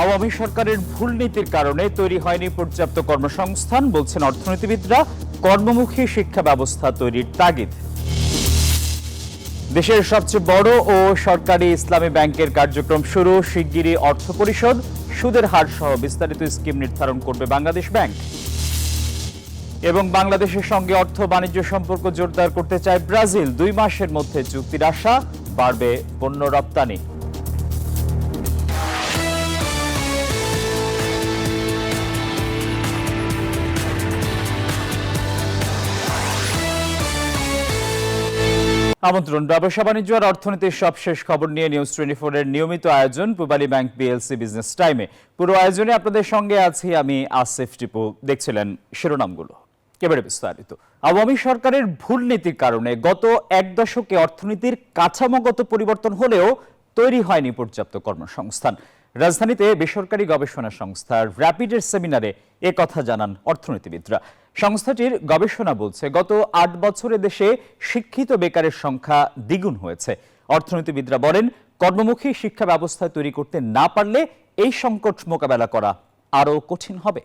আওয়ামী সরকারের ভুল নীতির কারণে তৈরি হয়নি পর্যাপ্ত কর্মসংস্থান, বলছেন অর্থনীতিবিদরা। কর্মমুখী শিক্ষা ব্যবস্থা তৈরির তাগিদ। দেশের সবচেয়ে বড় ও সরকারি ইসলামী ব্যাংকের কার্যক্রম শুরু, শিগগিরই অর্থ পরিশোধ, সুদের হার সহ বিস্তারিত স্কিম নির্ধারণ করবে বাংলাদেশ ব্যাংক। এবং বাংলাদেশের সঙ্গে অর্থ বাণিজ্য সম্পর্ক জোরদার করতে চায় ব্রাজিল। 2 মাসের মধ্যে চুক্তির আশা, বাড়বে পণ্য রপ্তানি। আমন্ত্রণ। ব্যবসা বাণিজ্য আর অর্থনীতির সবশেষ খবর নিয়ে নিউজ 24 এর নিয়মিত আয়োজন পূবালী ব্যাংক পিএলসি বিজনেস টাইমে। পুরো আয়োজনে আপনাদের সঙ্গে আছি আমি আসিফ টিপু। দেখছিলেন শিরোনামগুলো, এবারে বিস্তারিত। আওয়ামী সরকারের ভুল নীতির কারণে গত 1 দশকে অর্থনীতির কাঠামোগত পরিবর্তন হলেও তৈরি হয়নি পর্যাপ্ত কর্মসংস্থান। রাজধানীতে বেসরকারি গবেষণা সংস্থা র্যাপিডের সেমিনারে কথা জানান অর্থনীতিবিদরা। সংস্থাটির গবেষণা বলছে, গত 8 বছরে দেশে শিক্ষিত বেকারের সংখ্যা দ্বিগুণ হয়েছে। অর্থনীতিবিদরা বলেন, কর্মমুখী শিক্ষা ব্যবস্থা তৈরি করতে না পারলে এই সংকট মোকাবেলা করা আরও কঠিন হবে।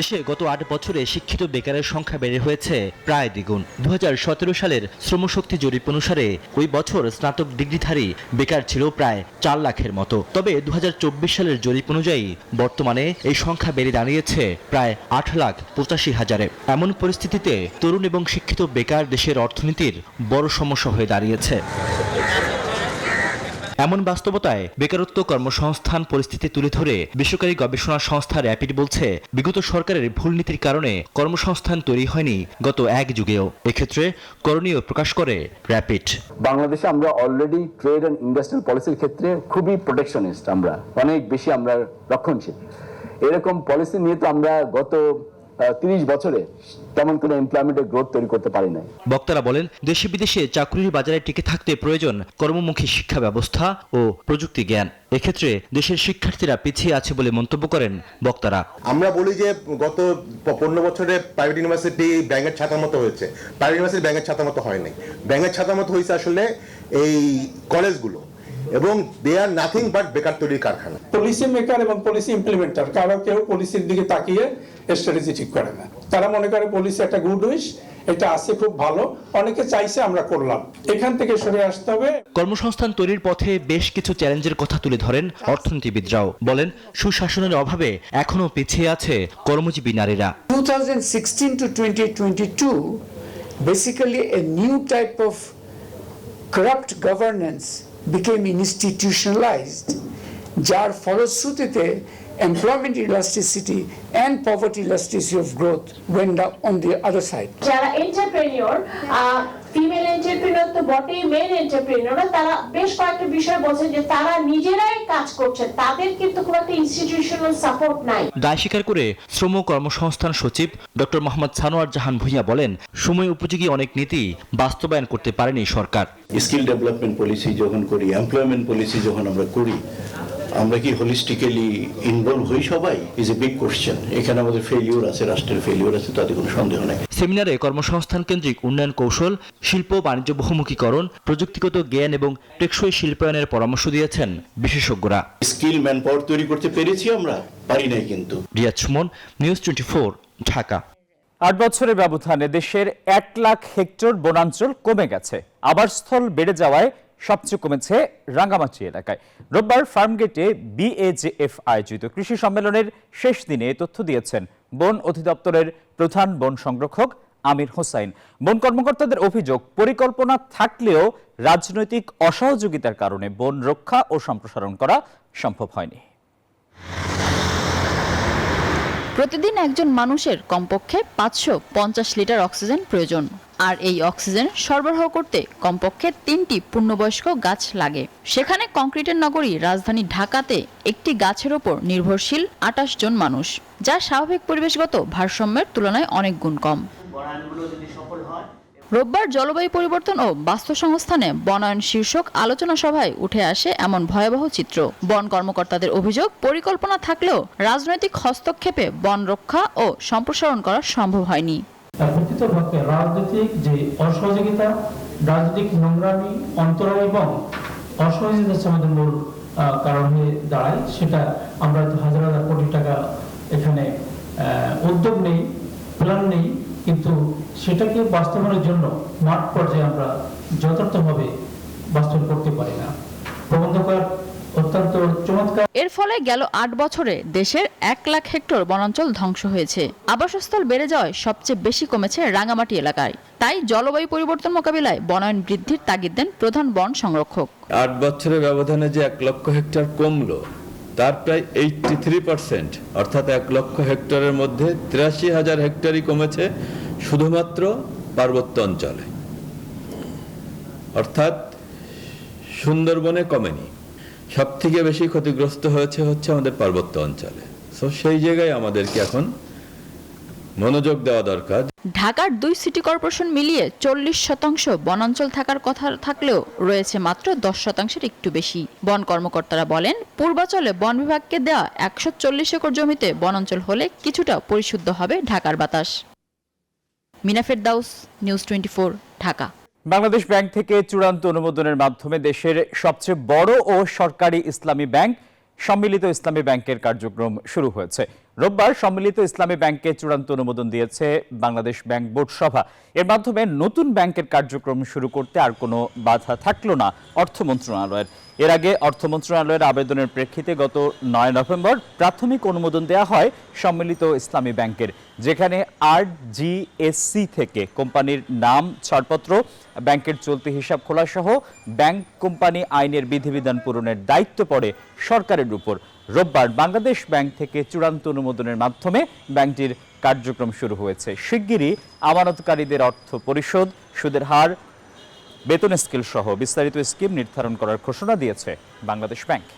দেশে গত 8 বছরে শিক্ষিত বেকারের সংখ্যা বেড়ে হয়েছে প্রায় দ্বিগুণ। 2017 সালের শ্রমশক্তি জরিপ অনুসারে ওই বছর স্নাতক ডিগ্রিধারী বেকার ছিল প্রায় 4 লাখের মতো। তবে 2024 সালের জরিপ অনুযায়ী বর্তমানে এই সংখ্যা বেড়ে দাঁড়িয়েছে প্রায় 8,85,000-এ। এমন পরিস্থিতিতে তরুণ এবং শিক্ষিত বেকার দেশের অর্থনীতির বড় সমস্যা হয়ে দাঁড়িয়েছে। এমন বাস্তবতায় বেকারত্ব কর্মসংস্থান পরিস্থিতি তুলে ধরে বেসরকারি গবেষণা সংস্থা র্যাপিড বলছে, বিগত সরকারের ভুল নীতির কারণে কর্মসংস্থান তৈরি হয়নি গত 1 যুগেও। এক্ষেত্রে করণীয় প্রকাশ করে র্যাপিড। বাংলাদেশে আমরা অলরেডি ট্রেড অ্যান্ড ইন্ডাস্ট্রিয়াল পলিসির ক্ষেত্রে খুবই প্রোটেকশনিস্ট, আমরা অনেক বেশি আমরা রক্ষণশীল। এরকম পলিসি নিয়ে তো আমরা গত 30 বছরে তেমন কোনো এমপ্লয়মেন্টের গ্রোথ তৈরি করতে পারি না। বক্তারা বলেন, দেশে বিদেশে চাকরির বাজারে টিকে থাকতে প্রয়োজন কর্মমুখী শিক্ষা ব্যবস্থা ও প্রযুক্তি জ্ঞান। এক্ষেত্রে দেশের শিক্ষার্থীরা পিছিয়ে আছে বলে মন্তব্য করেন বক্তারা। আমরা বলি যে গত 15 বছরে প্রাইভেট ইউনিভার্সিটি ব্যাংকের ছাতার মতো হয়েছে, প্রাইভেট ইউনিভার্সিটি ব্যাংকের ছাতার মতো হয় নাই। ব্যাংকের ছাতার মতো হয়েছে আসলে এই কলেজগুলো, এবং দে আর নাথিং বাট বেকার তৈরির কারখানা। পলিসি মেকার এবং পলিসি ইমপ্লিমেন্টার কারো কেউ পলিসির দিকে তাকিয়ে স্ট্র্যাটেজি ঠিক করে না। তারা মনে করে পলিসি একটা গুড উইশ, এটা আছে খুব ভালো, অনেকে চাইছে আমরা করলাম, এখান থেকে সরে আসতে হবে। কর্মসংস্থান তৈরির পথে বেশ কিছু চ্যালেঞ্জের কথা তুলে ধরেন অর্থনীতিবিদরাও। বলেন, সুশাসনের অভাবে এখনো পিছিয়ে আছে কর্মজীবী নারীরা। 2016 to 2022 basically a new type of corrupt governance became institutionalized, যার ফলশ্রুতিতে employment elasticity and poverty elasticity of growth went up on the other side. যারা এন্টারপ্রেনিউর, ফিমেল এন্টারপ্রেনিউর তো বটেই, মেল এন্টারপ্রেনিউররা তারা বেশ কয়েকটা বিষয় বলছেন যে তারা নিজেরাই কাজ করছে, তাদের কিন্তু কোনো একটা ইনস্টিটিউশনাল সাপোর্ট নাই। দায় স্বীকার করে শ্রম কর্মসংস্থান সচিব ডক্টর মোহাম্মদ সানোয়ার জাহান ভূঁইয়া বলেন, সময় উপযোগী অনেক নীতি বাস্তবায়ন করতে পারেনি সরকার। স্কিল ডেভেলপমেন্ট পলিসি যখন করি, এমপ্লয়মেন্ট পলিসি যখন আমরা করি, আমরা কি হোলিস্টিক্যালি ইনভলভ হই সবাই? Is a big question. এখানে আমাদের ফেলিওর আছে, রাষ্ট্রের ফেলিওর আছে, তাতে কোনো সন্দেহ নেই। সেমিনারে কর্মসংস্থান কেন্দ্রিক উন্নয়ন কৌশল, শিল্প বাণিজ্য বহুমুখীকরণ, প্রযুক্তিগত জ্ঞান এবং টেকসই শিল্পায়নের পরামর্শ দিয়েছেন বিশেষজ্ঞরা। স্কিল ম্যান পাওয়ার তৈরি করতে পেরেছি আমরা, পারি নাই কিন্তু। রিয়াদ সুমন, নিউজ 24, ঢাকা। 8 বছরের ব্যবধানে দেশের 1 লাখ হেক্টর বনাঞ্চল কমে গেছে। আবাসস্থল বেড়ে যাওয়ায় সবচেয়ে কমেছে রাঙ্গামাটি এলাকায়। রোববার ফার্মগেটে বিএজেএফ আয়োজিত কৃষি সম্মেলনের শেষ দিনে তথ্য দিয়েছেন বন অধিদপ্তরের প্রধান বন সংরক্ষক আমির হোসাইন। বন কর্মকর্তাদের অভিযোগ, পরিকল্পনা থাকলেও রাজনৈতিক অসহযোগিতার কারণে বন রক্ষা ও সম্প্রসারণ করা সম্ভব হয়নি। প্রতিদিন একজন মানুষের কমপক্ষে 550 লিটার অক্সিজেন প্রয়োজন, আর এই অক্সিজেন সরবরাহ করতে কমপক্ষে 3টি পূর্ণবয়স্ক গাছ লাগে। সেখানে কংক্রিটের নগরী রাজধানী ঢাকাতে একটি গাছের ওপর নির্ভরশীল 28 জন মানুষ, যা স্বাভাবিক পরিবেশগত ভারসাম্যের তুলনায় অনেক গুণ কম। রোববার জলবায়ু পরিবর্তন ও বাস্তুসংস্থানে বনায়ন শীর্ষক আলোচনা সভায় উঠে আসে এমন ভয়াবহ চিত্র। বন কর্মকর্তাদের অভিযোগ, পরিকল্পনা থাকলেও রাজনৈতিক হস্তক্ষেপে বন রক্ষা ও সম্প্রসারণ করা সম্ভব হয়নি। প্রকৃতপক্ষে রাজনৈতিক যে অসহযোগিতা, রাজনৈতিক নোংরামি, অন্তরায় এবং অসহযোগিতা হচ্ছে আমাদের মূল কারণ হয়ে দাঁড়ায়, সেটা আমরা হাজার হাজার কোটি টাকা এখানে উদ্যোগ নেই, প্ল্যান নেই, কিন্তু সেটাকে বাস্তবায়নের জন্য মাঠ পর্যায়ে আমরা যথার্থভাবে বাস্তবায়ন করতে পারি না। প্রবন্ধকার অত্যন্ত চমৎকার। এর ফলে গেল ৮ বছরে দেশের ১ লাখ হেক্টর বনাঞ্চল ধ্বংস হয়েছে। আবাসস্থল বেড়ে যাওয়ায় সবচেয়ে বেশি কমেছে রাঙামাটি এলাকায়। তাই জলবায়ু পরিবর্তন মোকাবিলায় বনায়ন বৃদ্ধির তাগিদ দেন প্রধান বন সংরক্ষক। ৮ বছরের ব্যবধানে যে ১ লক্ষ হেক্টর কমলো, তার প্রায় 83%, অর্থাৎ ১ লক্ষ হেক্টরের মধ্যে ৮৩,০০০ হেক্টরই কমেছে শুধুমাত্র পার্বত্য অঞ্চলে, অর্থাৎ সুন্দরবনে কমেনি। সব থেকে বেশি ক্ষতিগ্রস্ত হচ্ছে আমাদের পার্বত্য অঞ্চলে। সো সেই জায়গায় আমাদেরকে এখন মনোযোগ দেওয়া দরকার। ঢাকার ২ সিটি কর্পোরেশন মিলিয়ে ৪০% বনাঞ্চল থাকার কথা থাকলেও রয়েছে মাত্র ১০% একটু বেশি। বন কর্মকর্তারা বলেন, পূর্বাঞ্চলে বন বিভাগকে দেওয়া ১৪০ একর জমিতে বনাঞ্চল হলে কিছুটা পরিশুদ্ধ হবে ঢাকার বাতাস। মিনা ফেরদাউস, নিউজ 24, ঢাকা। বাংলাদেশ ব্যাংক থেকে চূড়ান্ত অনুমোদনের মাধ্যমে দেশের সবচেয়ে বড় ও সরকারি ইসলামী ব্যাংক সম্মিলিত ইসলামী ব্যাংকের কার্যক্রম শুরু হয়েছে। রোববার সম্মিলিত ইসলামী ব্যাংককে চূড়ান্ত অনুমোদন দিয়েছে বাংলাদেশ ব্যাংক বোর্ড সভা। এর মাধ্যমে নতুন ব্যাংকের কার্যক্রম শুরু করতে আর কোনো বাধা থাকলো না অর্থ মন্ত্রণালয়ের। এর আগে অর্থ মন্ত্রণালয়ের আবেদনের প্রেক্ষিতে গত ৯ নভেম্বর প্রাথমিক অনুমোদন দেওয়া হয় সম্মিলিত ইসলামী ব্যাংকের, যেখানে RGSC থেকে কোম্পানির নাম, ছাড়পত্র, ব্যাংকের চলতি হিসাব খোলা সহ ব্যাংক কোম্পানি আইনের বিধিবিধান পূরণের দায়িত্ব পড়ে সরকারের উপর। রোববার বাংলাদেশ ব্যাংক থেকে চূড়ান্ত অনুমোদনের মাধ্যমে ব্যাংকটির কার্যক্রম শুরু হয়েছে। শিগগিরই আমানতকারীদের অর্থ পরিশোধ, সুদের হার, বেতন স্কেল সহ বিস্তারিত স্কিম নির্ধারণ করার ঘোষণা দিয়েছে বাংলাদেশ ব্যাংক।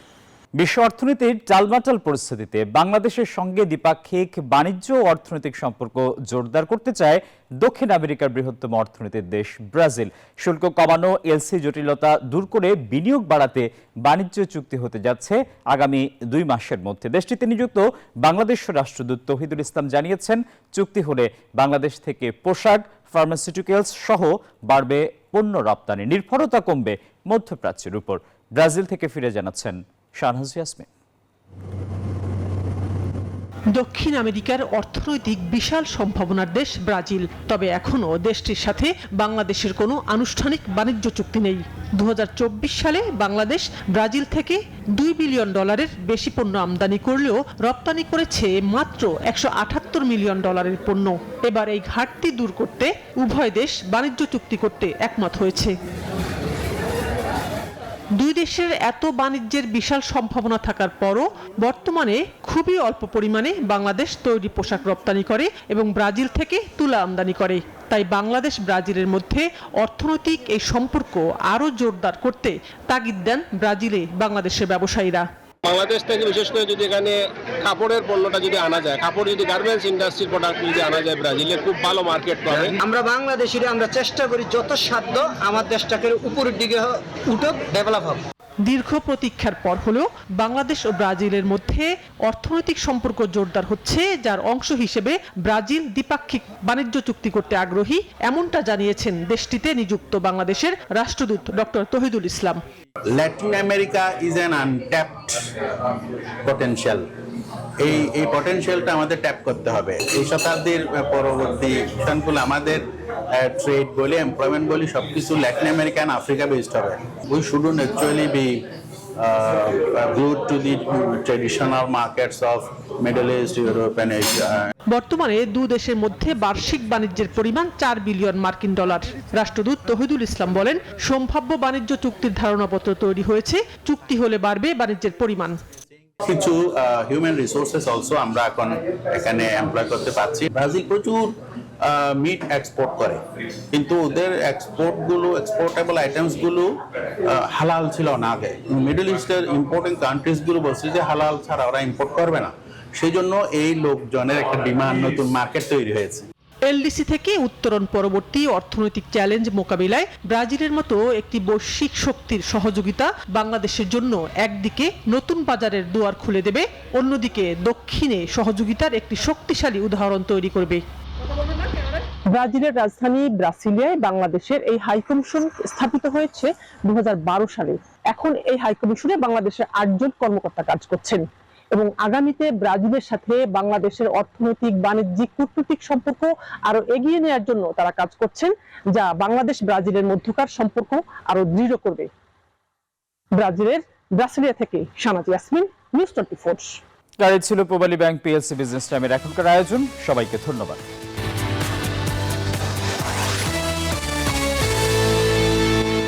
বিশ্ব অর্থনীতির টালমাটাল পরিস্থিতিতে বাংলাদেশের সঙ্গে দ্বিপাক্ষিক বাণিজ্য ও অর্থনৈতিক সম্পর্ক জোরদার করতে চায় দক্ষিণ আমেরিকার বৃহত্তম অর্থনীতির দেশ ব্রাজিল। শুল্ক কমানো, এলসি জটিলতা দূর করে বিনিয়োগ বাড়াতে বাণিজ্য চুক্তি হতে যাচ্ছে আগামী ২ মাসের মধ্যে। দেশটিতে নিযুক্ত বাংলাদেশ রাষ্ট্রদূত তৌহিদুল ইসলাম জানিয়েছেন, চুক্তি হলে বাংলাদেশ থেকে পোশাক, ফার্মাসিউটিক্যালস সহ বাড়বে পণ্য রপ্তানি, নির্ভরতা কমবে মধ্যপ্রাচ্যের উপর। ব্রাজিল থেকে ফিরে জানাচ্ছেন শাহনাজ ইয়াসমিন। দক্ষিণ আমেরিকার অর্থনৈতিক বিশাল সম্ভাবনার দেশ ব্রাজিল, তবে এখনও দেশটির সাথে বাংলাদেশের কোনো আনুষ্ঠানিক বাণিজ্য চুক্তি নেই। 2024 সালে বাংলাদেশ ব্রাজিল থেকে $2 বিলিয়ন বেশি পণ্য আমদানি করলেও রপ্তানি করেছে মাত্র $178 মিলিয়ন পণ্য। এবার এই ঘাটতি দূর করতে উভয় দেশ বাণিজ্য চুক্তি করতে একমত হয়েছে। দুই দেশের এত বাণিজ্যের বিশাল সম্ভাবনা থাকার পরও বর্তমানে খুবই অল্প পরিমাণে বাংলাদেশ তৈরি পোশাক রপ্তানি করে এবং ব্রাজিল থেকে তুলা আমদানি করে। তাই বাংলাদেশ ব্রাজিলের মধ্যে অর্থনৈতিক এই সম্পর্ক আরও জোরদার করতে তাগিদ দেন ব্রাজিলে বাংলাদেশের ব্যবসায়ীরা। বাংলাদেশ থেকে বিশেষ করে যদি এখানে কাপড়ের পণ্যটা যদি আনা যায়, কাপড় যদি গার্মেন্টস ইন্ডাস্ট্রির প্রোডাক্ট যদি আনা যায় ব্রাজিলে, খুব ভালো মার্কেট পাবে। আমরা বাংলাদেশিরা আমরা চেষ্টা করি যত সাধ্য আমার দেশটাকে উপরের দিকে উঠুক, ডেভেলপ হোক। দীর্ঘ প্রতীক্ষার পর হলেও বাংলাদেশ ও ব্রাজিলের মধ্যে অর্থনৈতিক সম্পর্ক জোরদার হচ্ছে, যার অংশ হিসেবে ব্রাজিল দ্বিপাক্ষিক বাণিজ্য চুক্তি করতে আগ্রহী, এমনটা জানিয়েছেন দেশটিতে নিযুক্ত বাংলাদেশের রাষ্ট্রদূত doctor Touhidul Islam. Latin America is an untapped potential. এই পটেনশিয়ালটা আমাদের ট্যাপ করতে হবে। এই শতাব্দীর পরবর্তী সন্কুল আমাদের ট্রেড বলি, এমপ্লয়মেন্ট বলি, সবকিছু Latin America and Africa based হবে। We shouldn't actually be glued to the traditional markets of Middle East, Europe and Asia. বর্তমানে দুই দেশের মধ্যে বার্ষিক বাণিজ্যের পরিমাণ $4 বিলিয়ন। রাষ্ট্রদূত তৌহিদুল ইসলাম বলেন, সম্ভাব্য বাণিজ্য চুক্তির ধারণাপত্র তৈরি হয়েছে, চুক্তি হলে বাড়বে বাণিজ্যের পরিমাণ। কিছু হিউম্যান রিসোর্সেস অলসো আমরা এখন এখানে এমপ্লয় করতে পারছি। ব্রাজিল প্রচুর মিট এক্সপোর্ট করে, কিন্তু ওদের এক্সপোর্টেবল আইটেমস গুলো হালাল ছিল না আগে। মিডল ইস্টের ইম্পোর্টিং কান্ট্রিজ গুলো বলছে যে হালাল ছাড়া ওরা ইম্পোর্ট করবে না, সেই জন্য এই লোকজনের একটা ডিমান্ড, নতুন মার্কেট তৈরি হয়েছে। এলডিসি থেকে উত্তরণ পরবর্তী অর্থনৈতিক চ্যালেঞ্জ মোকাবিলায় ব্রাজিলের মতো একটি বৈশ্বিক শক্তির সহযোগিতা বাংলাদেশের জন্য একদিকে নতুন বাজারের দুয়ার খুলে দেবে, অন্যদিকে দক্ষিণে সহযোগিতার একটি শক্তিশালী উদাহরণ তৈরি করবে। ব্রাজিলের রাজধানী ব্রাসিলিয়ায় বাংলাদেশের এই হাই কমিশন স্থাপিত হয়েছে 2012 সালে। এখন এই হাই কমিশনে বাংলাদেশের 8 জন কর্মকর্তা কাজ করছেন এবং আগামীতে ব্রাজিলের সাথে বাংলাদেশের অর্থনৈতিক, বাণিজ্যিক, কূটনৈতিক সম্পর্ক আরো এগিয়ে নেওয়ার জন্য তারা কাজ করছেন, যা বাংলাদেশ ব্রাজিলের মধ্যকার সম্পর্ক আরো দৃঢ় করবে। ব্রাজিলের ব্রাসিলিয়া থেকে শানাজ ইয়াসমিন, নিউজ 24। গাড়ি ছিল পূবালী ব্যাংক পিএলসি বিজনেস টাইমের এখনকার আয়োজন। সবাইকে ধন্যবাদ।